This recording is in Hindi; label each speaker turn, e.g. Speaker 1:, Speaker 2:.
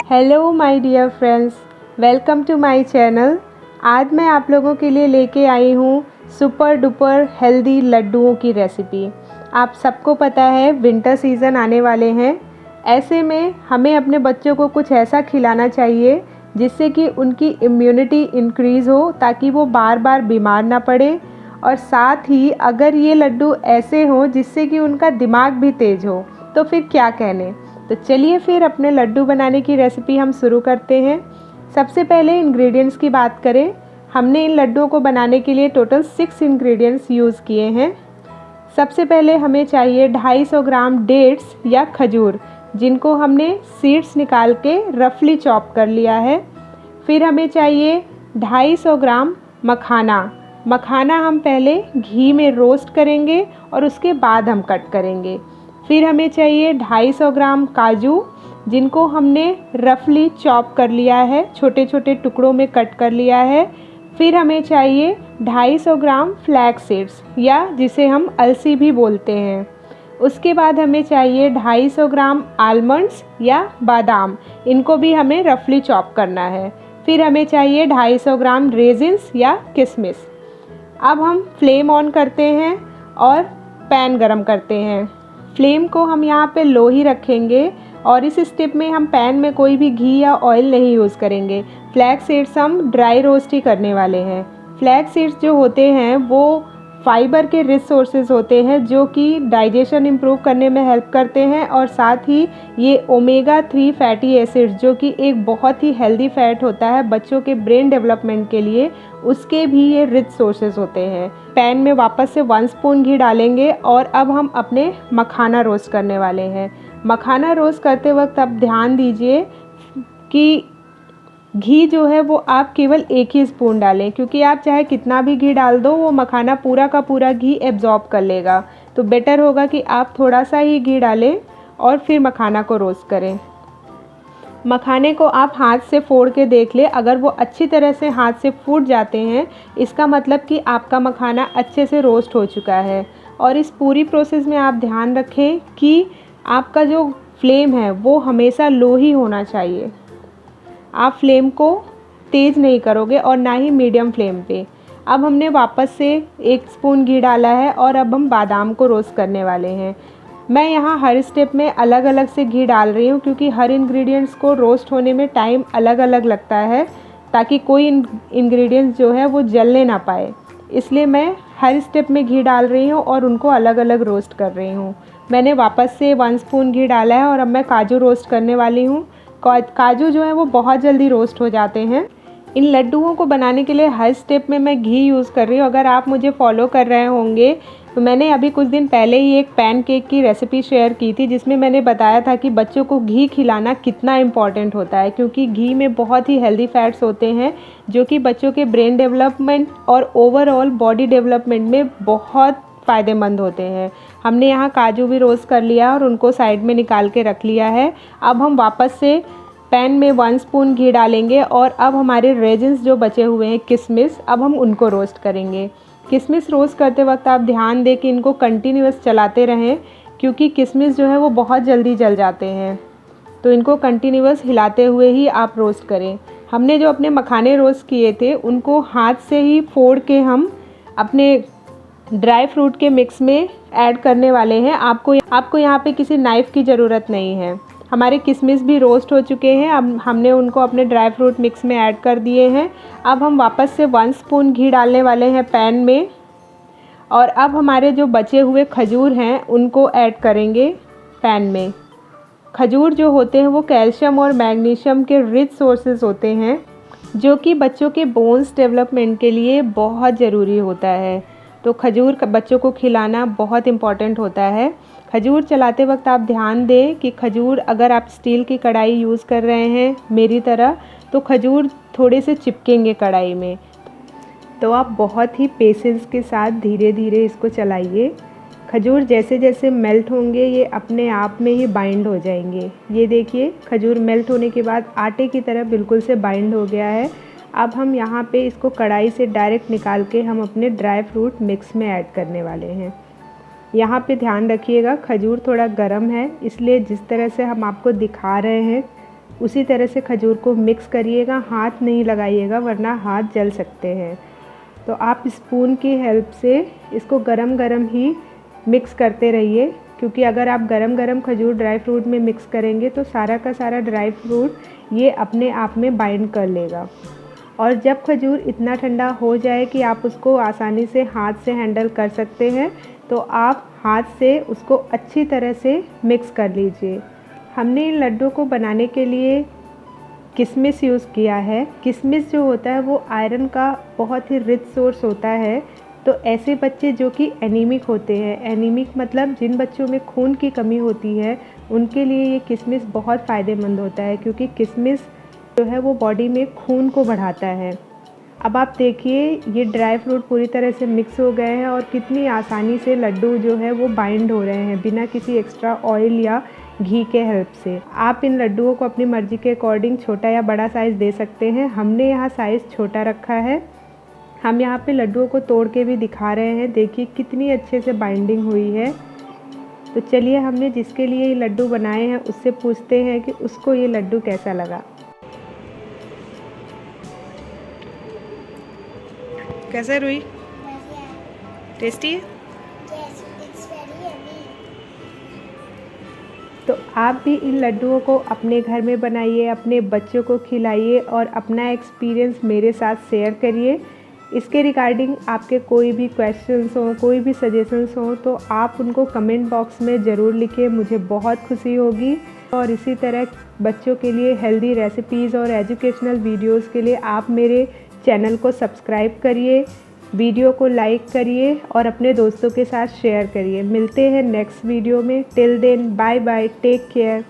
Speaker 1: Hello my dear friends, welcome to my channel. आज मैं आप लोगों के लिए लेके आई हूँ सुपर डुपर हेल्दी लड्डुओं की रेसिपी। आप सबको पता है विंटर सीज़न आने वाले हैं। ऐसे में हमें अपने बच्चों को कुछ ऐसा खिलाना चाहिए जिससे कि उनकी इम्यूनिटी इंक्रीज़ हो, ताकि वो बार बार बीमार ना पड़े। और साथ ही अगर ये लड्डू ऐसे हों जिससे कि उनका दिमाग भी तेज़ हो तो फिर क्या कहने। तो चलिए फिर अपने लड्डू बनाने की रेसिपी हम शुरू करते हैं। सबसे पहले इंग्रेडिएंट्स की बात करें, हमने इन लड्डुओं को बनाने के लिए टोटल 6 इंग्रेडिएंट्स यूज़ किए हैं। सबसे पहले हमें चाहिए 250 ग्राम डेट्स या खजूर, जिनको हमने सीड्स निकाल के रफली चॉप कर लिया है। फिर हमें चाहिए 250 ग्राम मखाना। मखाना हम पहले घी में रोस्ट करेंगे और उसके बाद हम कट करेंगे। फिर हमें चाहिए 250 ग्राम काजू, जिनको हमने रफली चॉप कर लिया है, छोटे छोटे टुकड़ों में कट कर लिया है। फिर हमें चाहिए 250 ग्राम फ्लैक्स सीड्स, या जिसे हम अलसी भी बोलते हैं। उसके बाद हमें चाहिए 250 ग्राम आलमंड्स या बादाम, इनको भी हमें रफली चॉप करना है। फिर हमें चाहिए 250 ग्राम रेजिन्स या किशमिश। अब हम फ्लेम ऑन करते हैं और पैन गरम करते हैं। फ्लेम को हम यहाँ पे लो ही रखेंगे और इस स्टेप में हम पैन में कोई भी घी या ऑयल नहीं यूज़ करेंगे। फ्लैक्स सीड्स हम ड्राई रोस्ट ही करने वाले हैं। फ्लैक्स सीड्स जो होते हैं वो फाइबर के रिच सोर्सेज होते हैं, जो कि डाइजेशन इम्प्रूव करने में हेल्प करते हैं। और साथ ही ये ओमेगा 3 फैटी एसिड्स, जो कि एक बहुत ही हेल्दी फैट होता है बच्चों के ब्रेन डेवलपमेंट के लिए, उसके भी ये रिच सोर्सेज होते हैं। पैन में वापस से 1 स्पून घी डालेंगे और अब हम अपने मखाना रोस्ट करने वाले हैं। मखाना रोस्ट करते वक्त आप ध्यान दीजिए कि घी जो है वो आप केवल 1 ही स्पून डालें, क्योंकि आप चाहे कितना भी घी डाल दो वो मखाना पूरा का पूरा घी एब्जॉर्ब कर लेगा। तो बेटर होगा कि आप थोड़ा सा ही घी डालें और फिर मखाना को रोस्ट करें। मखाने को आप हाथ से फोड़ के देख लें, अगर वो अच्छी तरह से हाथ से फूट जाते हैं इसका मतलब कि आपका मखाना अच्छे से रोस्ट हो चुका है। और इस पूरी प्रोसेस में आप ध्यान रखें कि आपका जो फ्लेम है वो हमेशा लो ही होना चाहिए। आप फ्लेम को तेज़ नहीं करोगे और ना ही मीडियम फ्लेम पे। अब हमने वापस से 1 स्पून घी डाला है और अब हम बादाम को रोस्ट करने वाले हैं। मैं यहाँ हर स्टेप में अलग अलग से घी डाल रही हूँ, क्योंकि हर इंग्रेडिएंट्स को रोस्ट होने में टाइम अलग अलग लगता है, ताकि कोई इंग्रेडिएंट्स जो है वो जलने ना पाए। इसलिए मैं हर स्टेप में घी डाल रही हूँ और उनको अलग अलग रोस्ट कर रही हूँ। मैंने वापस से 1 स्पून घी डाला है और अब मैं काजू रोस्ट करने वाली हूँ। काजू जो है वो बहुत जल्दी रोस्ट हो जाते हैं। इन लड्डुओं को बनाने के लिए हर स्टेप में मैं घी यूज़ कर रही हूँ। अगर आप मुझे फॉलो कर रहे होंगे तो मैंने अभी कुछ दिन पहले ही एक पैन केक की रेसिपी शेयर की थी, जिसमें मैंने बताया था कि बच्चों को घी खिलाना कितना इम्पॉर्टेंट होता है, क्योंकि घी में बहुत ही हेल्दी फैट्स होते हैं जो कि बच्चों के ब्रेन डेवलपमेंट और ओवरऑल बॉडी डेवलपमेंट में बहुत फ़ायदेमंद होते हैं। हमने यहाँ काजू भी रोस्ट कर लिया और उनको साइड में निकाल के रख लिया है। अब हम वापस से पैन में 1 स्पून घी डालेंगे और अब हमारे रेजिन्स जो बचे हुए हैं किशमिश, अब हम उनको रोस्ट करेंगे। किशमिश रोस्ट करते वक्त आप ध्यान दें कि इनको कंटिन्यूअस चलाते रहें, क्योंकि किशमिश जो है वो बहुत जल्दी जल जाते हैं। तो इनको कंटिन्यूअस हिलाते हुए ही आप रोस्ट करें। हमने जो अपने मखाने रोस्ट किए थे उनको हाथ से ही फोड़ के हम अपने ड्राई फ्रूट के मिक्स में ऐड करने वाले हैं। आपको यहाँ पे किसी नाइफ़ की ज़रूरत नहीं है। हमारे किशमिश भी रोस्ट हो चुके हैं। अब हमने उनको अपने ड्राई फ्रूट मिक्स में ऐड कर दिए हैं। अब हम वापस से 1 स्पून घी डालने वाले हैं पैन में, और अब हमारे जो बचे हुए खजूर हैं उनको ऐड करेंगे पैन में। खजूर जो होते हैं वो कैल्शियम और मैग्नीशियम के रिच सोर्सेज होते हैं, जो कि बच्चों के बोन्स डेवलपमेंट के लिए बहुत ज़रूरी होता है। तो खजूर बच्चों को खिलाना बहुत इम्पॉर्टेंट होता है। खजूर चलाते वक्त आप ध्यान दें कि खजूर, अगर आप स्टील की कढ़ाई यूज़ कर रहे हैं मेरी तरह, तो खजूर थोड़े से चिपकेंगे कढ़ाई में। तो आप बहुत ही पेशेंस के साथ धीरे धीरे इसको चलाइए। खजूर जैसे जैसे मेल्ट होंगे ये अपने आप में ही बाइंड हो जाएंगे। ये देखिए, खजूर मेल्ट होने के बाद आटे की तरह बिल्कुल से बाइंड हो गया है। अब हम यहाँ पे इसको कढ़ाई से डायरेक्ट निकाल के हम अपने ड्राई फ्रूट मिक्स में ऐड करने वाले हैं। यहाँ पे ध्यान रखिएगा, खजूर थोड़ा गर्म है, इसलिए जिस तरह से हम आपको दिखा रहे हैं उसी तरह से खजूर को मिक्स करिएगा, हाथ नहीं लगाइएगा वरना हाथ जल सकते हैं। तो आप स्पून की हेल्प से इसको गरम गरम ही मिक्स करते रहिए, क्योंकि अगर आप गरम गरम खजूर ड्राई फ्रूट में मिक्स करेंगे तो सारा का सारा ड्राई फ्रूट ये अपने आप में बाइंड कर लेगा। और जब खजूर इतना ठंडा हो जाए कि आप उसको आसानी से हाथ से हैंडल कर सकते हैं तो आप हाथ से उसको अच्छी तरह से मिक्स कर लीजिए। हमने इन लड्डू को बनाने के लिए किशमिश यूज़ किया है। किशमिश जो होता है वो आयरन का बहुत ही रिच सोर्स होता है। तो ऐसे बच्चे जो कि एनीमिक होते हैं, एनीमिक मतलब जिन बच्चों में खून की कमी होती है, उनके लिए ये किशमिश बहुत फ़ायदेमंद होता है, क्योंकि किशमिश जो है वो बॉडी में खून को बढ़ाता है। अब आप देखिए ये ड्राई फ्रूट पूरी तरह से मिक्स हो गए हैं और कितनी आसानी से लड्डू जो है वो बाइंड हो रहे हैं बिना किसी एक्स्ट्रा ऑयल या घी के हेल्प से। आप इन लड्डुओं को अपनी मर्ज़ी के अकॉर्डिंग छोटा या बड़ा साइज़ दे सकते हैं। हमने यहाँ साइज़ छोटा रखा है। हम यहाँ पे लड्डुओं को तोड़ के भी दिखा रहे हैं, देखिए कितनी अच्छे से बाइंडिंग हुई है। तो चलिए हमने जिसके लिए ये लड्डू बनाए हैं उससे पूछते हैं कि उसको ये लड्डू कैसा लगा। कैसा है रूही? टेस्टी है?
Speaker 2: Yes, it's very yummy.
Speaker 1: तो आप भी इन लड्डुओं को अपने घर में बनाइए, अपने बच्चों को खिलाइए और अपना एक्सपीरियंस मेरे साथ शेयर करिए। इसके रिगार्डिंग आपके कोई भी क्वेश्चंस हों, कोई भी सजेशंस हों तो आप उनको कमेंट बॉक्स में ज़रूर लिखिए, मुझे बहुत खुशी होगी। और इसी तरह बच्चों के लिए हेल्दी रेसिपीज़ और एजुकेशनल वीडियोस के लिए आप मेरे चैनल को सब्सक्राइब करिए, वीडियो को लाइक करिए और अपने दोस्तों के साथ शेयर करिए। मिलते हैं नेक्स्ट वीडियो में। Till then bye bye, take care.